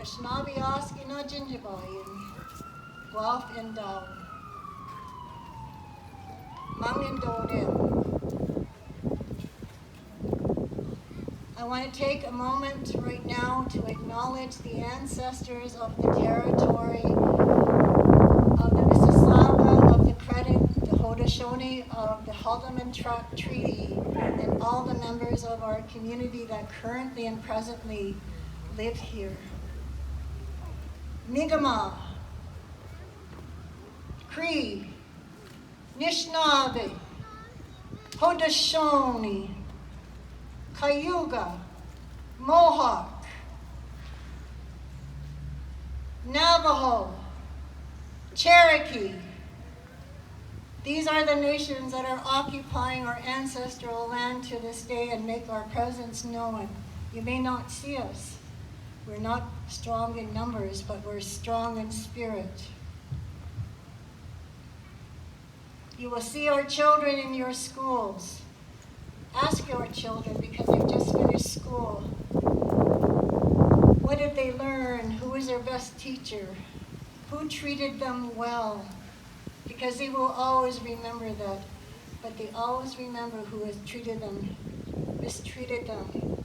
Ishnabiaski na Jinjibai in Guelph and Mangin Dodin. I want to take a moment right now to acknowledge the ancestors of the territory, of the Mississauga, of the Credit, the Haudenosaunee, of the Haldimand Treaty, and all the members of our community that currently and presently live here. Mi'kmaq, Cree, Anishinaabe, Haudenosaunee, Cayuga, Mohawk, Navajo, Cherokee. These are the nations that are occupying our ancestral land to this day and make our presence known. You may not see us. We're not strong in numbers, but we're strong in spirit. You will see our children in your schools. Ask your children, because they've just finished school. What did they learn? Who was their best teacher? Who treated them well? Because they will always remember that. But they always remember who has treated them, mistreated them.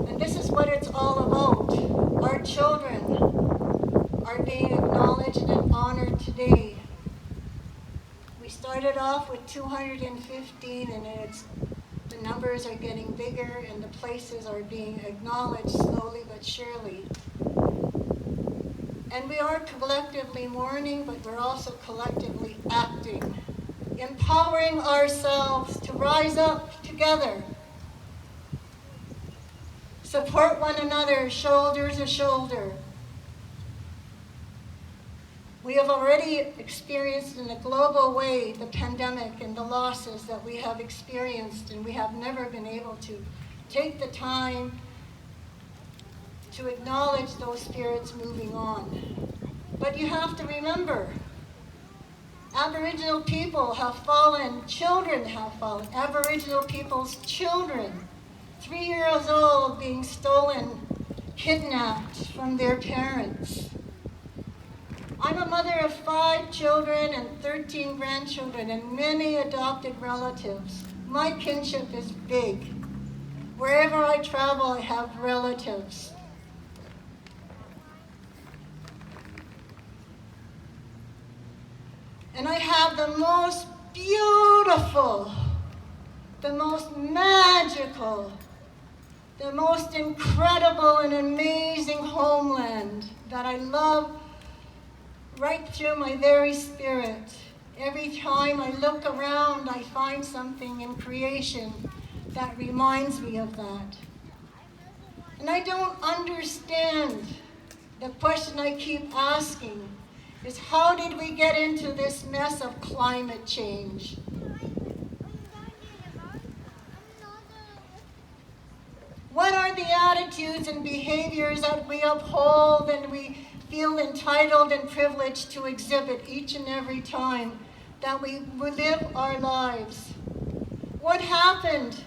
And this is what it's all about. Our children are being acknowledged and honored today. We started off with 215, and the numbers are getting bigger, and the places are being acknowledged slowly but surely. And we are collectively mourning, but we're also collectively acting, empowering ourselves to rise up together, support one another, shoulder to shoulder. We have already experienced in a global way the pandemic and the losses that we have experienced, and we have never been able to take the time to acknowledge those spirits moving on. But you have to remember, Aboriginal people have fallen, children have fallen, Aboriginal people's children, 3 years old, being stolen, kidnapped from their parents. I'm a mother of 5 children and 13 grandchildren and many adopted relatives. My kinship is big. Wherever I travel, I have relatives. And I have the most beautiful, the most magical, the most incredible and amazing homeland that I love right through my very spirit. Every time I look around, I find something in creation that reminds me of that. And I don't understand. The question I keep asking is, how did we get into this mess of climate change? What are the attitudes and behaviors that we uphold and we feel entitled and privileged to exhibit each and every time that we live our lives? What happened?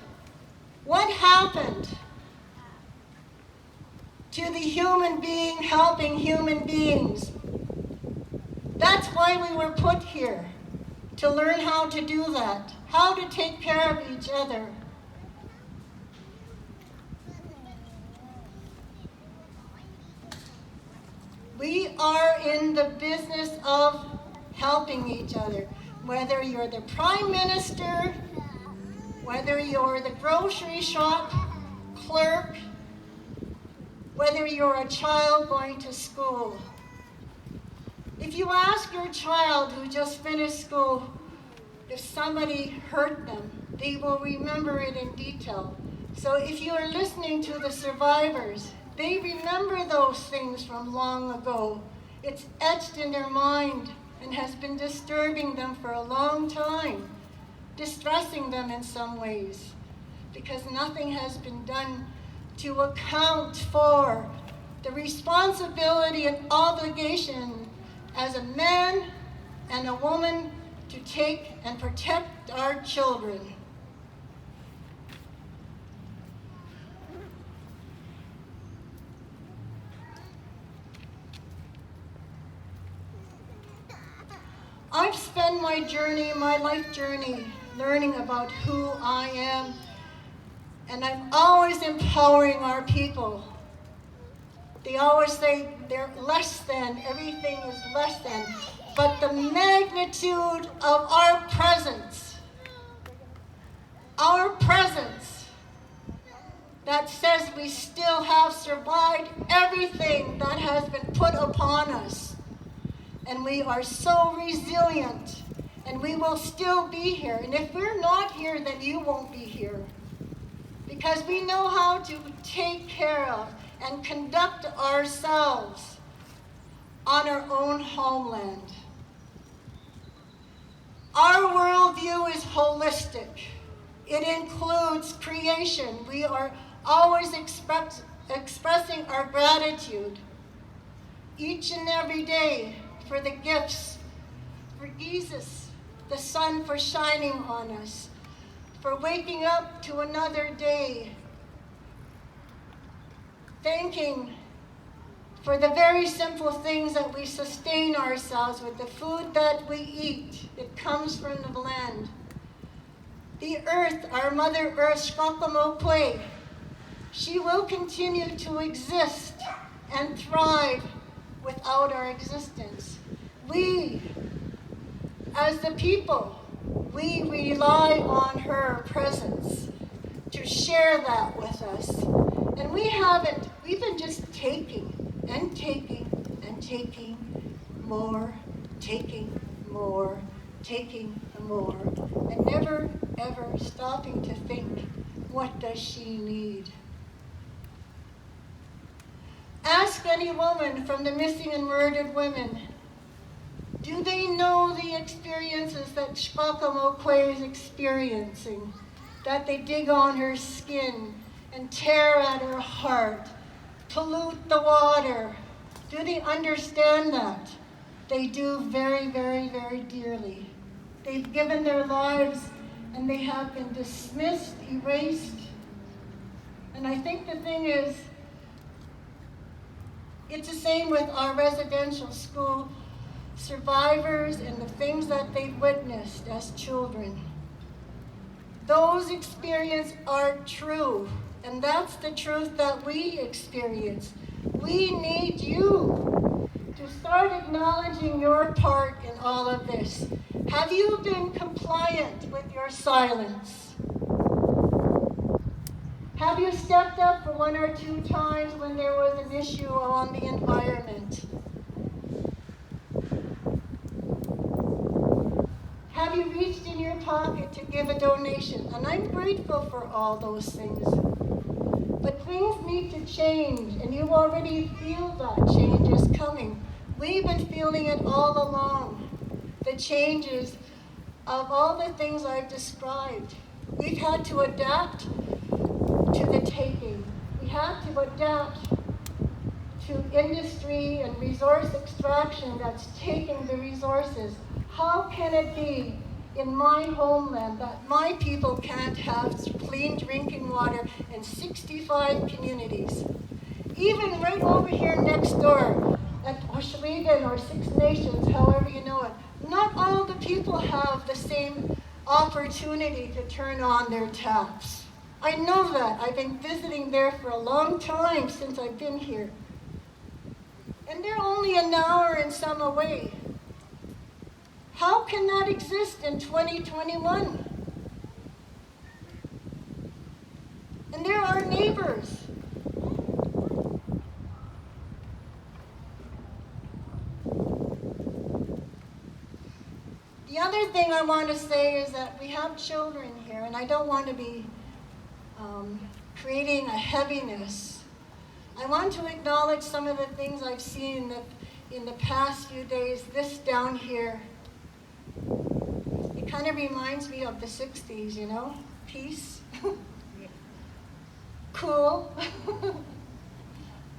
What happened to the human being helping human beings? That's why we were put here, to learn how to do that, how to take care of each other. We are in the business of helping each other. Whether you're the Prime Minister, whether you're the grocery shop clerk, whether you're a child going to school. If you ask your child who just finished school if somebody hurt them, they will remember it in detail. So if you are listening to the survivors, they remember those things from long ago. It's etched in their mind and has been disturbing them for a long time, distressing them in some ways, because nothing has been done to account for the responsibility and obligation as a man and a woman to take and protect our children. I've spent my journey, my life journey, learning about who I am, and I'm always empowering our people. They always say they're less than, everything is less than, but the magnitude of our presence that says we still have survived everything that has been put upon us. And we are so resilient, and we will still be here. And if we're not here, then you won't be here. Because we know how to take care of and conduct ourselves on our own homeland. Our worldview is holistic. It includes creation. We are always expressing our gratitude each and every day for the gifts, for Jesus, the sun for shining on us, for waking up to another day, thanking for the very simple things that we sustain ourselves with, the food that we eat, it comes from the land. The earth, our Mother Earth, Cheesequay, she will continue to exist and thrive without our existence. We, as the people, we rely on her presence to share that with us. And we've been just taking and taking and taking more, taking more, taking more, and never ever stopping to think, what does she need? Ask any woman from the missing and murdered women, do they know the experiences that Cheesequay is experiencing? That they dig on her skin and tear at her heart, pollute the water. Do they understand that? They do very, very, very dearly. They've given their lives and they have been dismissed, erased. And I think the thing is, it's the same with our residential school survivors and the things that they've witnessed as children. Those experiences are true, and that's the truth that we experience. We need you to start acknowledging your part in all of this. Have you been compliant with your silence? Have you stepped up for one or two times when there was an issue on the environment? Have you reached in your pocket to give a donation? And I'm grateful for all those things. But things need to change, and you already feel that change is coming. We've been feeling it all along. The changes of all the things I've described. We've had to adapt to the taking. We have to adapt to industry and resource extraction that's taking the resources. How can it be in my homeland that my people can't have clean drinking water in 65 communities? Even right over here next door at Oshwegan or Six Nations, however you know it, not all the people have the same opportunity to turn on their taps. I know that. I've been visiting there for a long time since I've been here. And they're only an hour and some away. How can that exist in 2021? And they're our neighbors. The other thing I want to say is that we have children here, and I don't want to be creating a heaviness. I want to acknowledge some of the things I've seen in the past few days. This down here, it kind of reminds me of the 60s, you know? Peace, cool,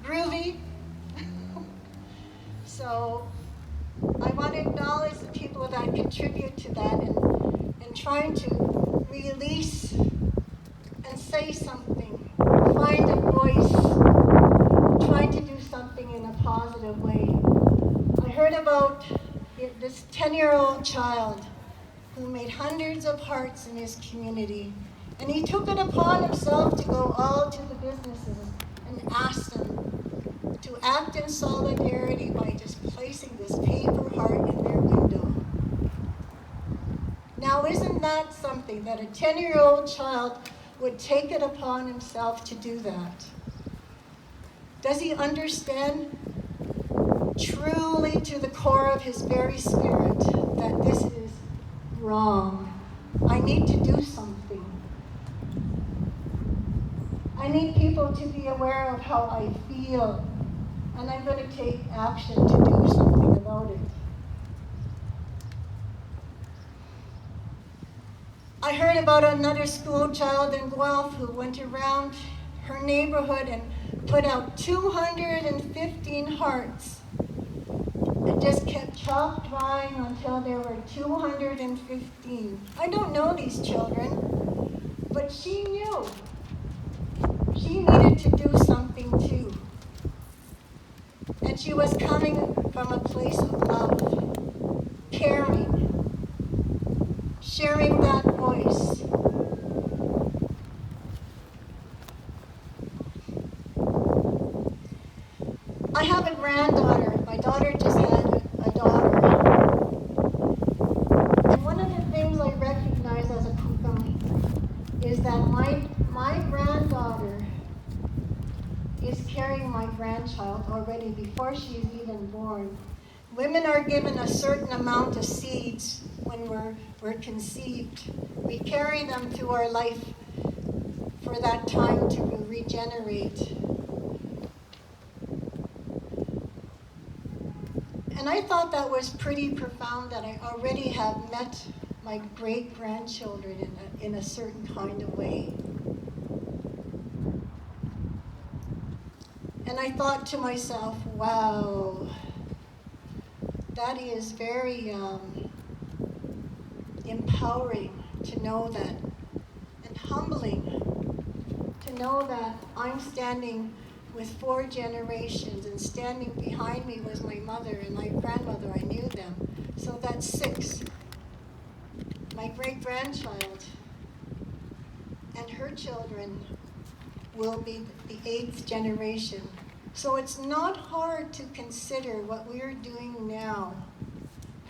groovy. So I want to acknowledge the people that contribute to that and trying to release and say something, find a voice, try to do something in a positive way. I heard about this 10-year-old child who made hundreds of hearts in his community. And he took it upon himself to go all to the businesses and ask them to act in solidarity by just placing this paper heart in their window. Now, isn't that something that a 10-year-old child would take it upon himself to do that? Does he understand truly to the core of his very spirit that this is wrong? I need to do something. I need people to be aware of how I feel, and I'm going to take action to do something about it. I heard about another school child in Guelph who went around her neighborhood and put out 215 hearts and just kept chalk drawing until there were 215. I don't know these children, but she knew. She needed to do something too. And she was coming from a place of love, caring, sharing that voice. I have a granddaughter. My daughter just had a daughter. And one of the things I recognize as a kukang is that my granddaughter is carrying my grandchild already before she is even born. Women are given a certain amount of seeds when we're conceived. We carry them through our life for that time to regenerate. And I thought that was pretty profound, that I already have met my great-grandchildren in a certain kind of way. And I thought to myself, wow, that is very empowering to know that, and humbling to know that I'm standing with 4 generations, and standing behind me was my mother and my grandmother. I knew them. So that's 6. My great-grandchild and her children will be the 8th generation. So it's not hard to consider what we're doing now.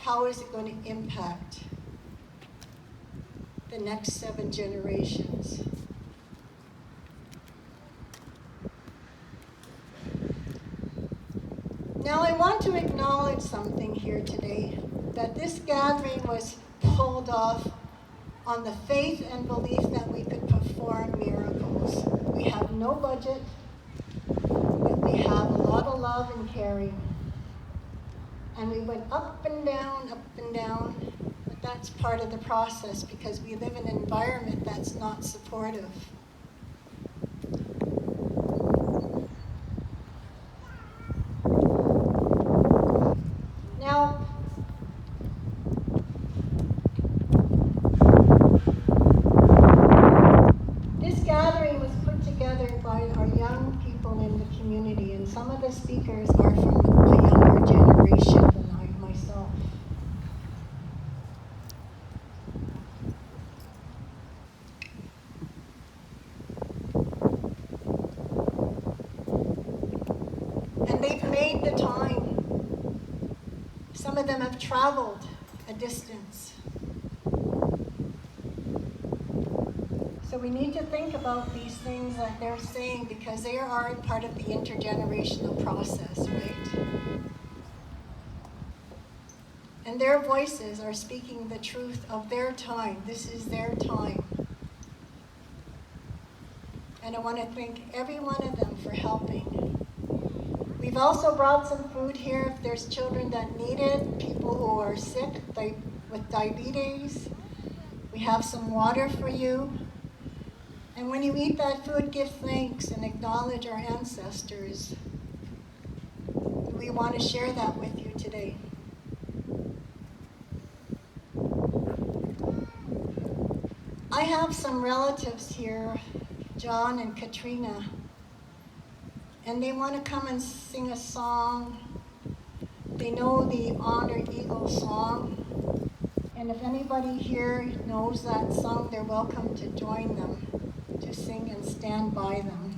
How is it going to impact the next 7 generations? Now I want to acknowledge something here today, that this gathering was pulled off on the faith and belief that we could perform miracles. We have no budget, but we have a lot of love and caring. And we went up and down, but that's part of the process because we live in an environment that's not supportive. Now, this gathering was put together by our young people in the community, and some of the speakers are from a younger generation than I myself. And they've made the time. Some of them have traveled a distance. So we need to think about these things that they're saying because they are part of the intergenerational process, right? And their voices are speaking the truth of their time. This is their time. And I want to thank every one of them for helping. We've also brought some food here if there's children that need it, people who are sick with diabetes. We have some water for you. And when you eat that food, give thanks and acknowledge our ancestors. We want to share that with you today. I have some relatives here, John and Katrina, and they want to come and sing a song. They know the Honor Eagle song. And if anybody here knows that song, they're welcome to join them, to sing and stand by them.